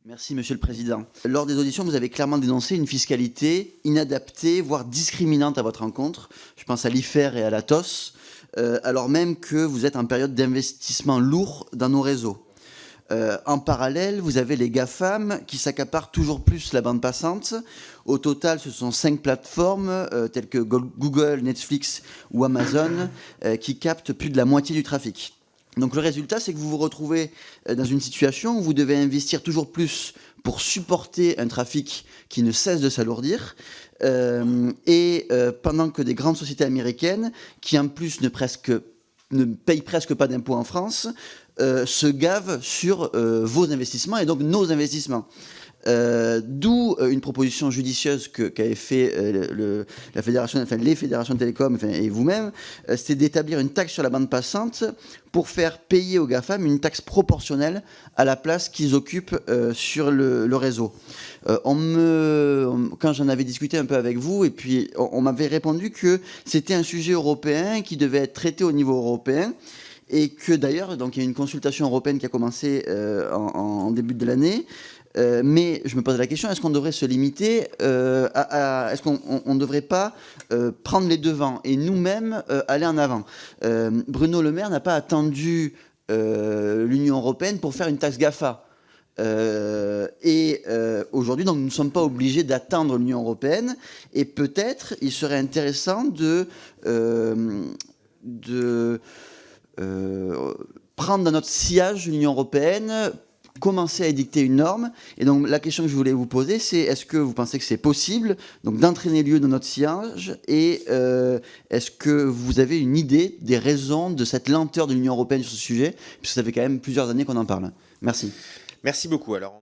Merci Monsieur le Président. Lors des auditions, vous avez clairement dénoncé une fiscalité inadaptée, voire discriminante à votre encontre. Je pense à l'IFER et à la TOS, alors même que vous êtes en période d'investissement lourd dans nos réseaux. En parallèle, vous avez les GAFAM qui s'accaparent toujours plus la bande passante. Au total, ce sont 5 plateformes telles que Google, Netflix ou Amazon qui captent plus de la moitié du trafic. Donc le résultat, c'est que vous vous retrouvez dans une situation où vous devez investir toujours plus pour supporter un trafic qui ne cesse de s'alourdir, pendant que des grandes sociétés américaines, qui en plus ne payent presque pas d'impôts en France, se gavent sur vos investissements et donc nos investissements. D'où une proposition judicieuse qu'avait fait la fédération, enfin, les fédérations de télécom, enfin, et vous-même, c'était d'établir une taxe sur la bande passante pour faire payer aux GAFAM une taxe proportionnelle à la place qu'ils occupent sur le réseau. Quand j'en avais discuté un peu avec vous, et puis on m'avait répondu que c'était un sujet européen qui devait être traité au niveau européen, et que d'ailleurs, donc il y a une consultation européenne qui a commencé en début de l'année. Mais je me pose la question, est-ce qu'on devrait se limiter est-ce qu'on ne devrait pas prendre les devants et nous-mêmes aller en avant? Bruno Le Maire n'a pas attendu l'Union européenne pour faire une taxe GAFA. Aujourd'hui, donc, nous ne sommes pas obligés d'attendre l'Union européenne, et peut-être il serait intéressant de prendre dans notre sillage l'Union européenne, commencer à édicter une norme. Et donc la question que je voulais vous poser, c'est est-ce que vous pensez que c'est possible donc d'entraîner l'UE dans notre sillage, et est-ce que vous avez une idée des raisons de cette lenteur de l'Union européenne sur ce sujet, puisque ça fait quand même plusieurs années qu'on en parle? Merci. Merci beaucoup. Alors,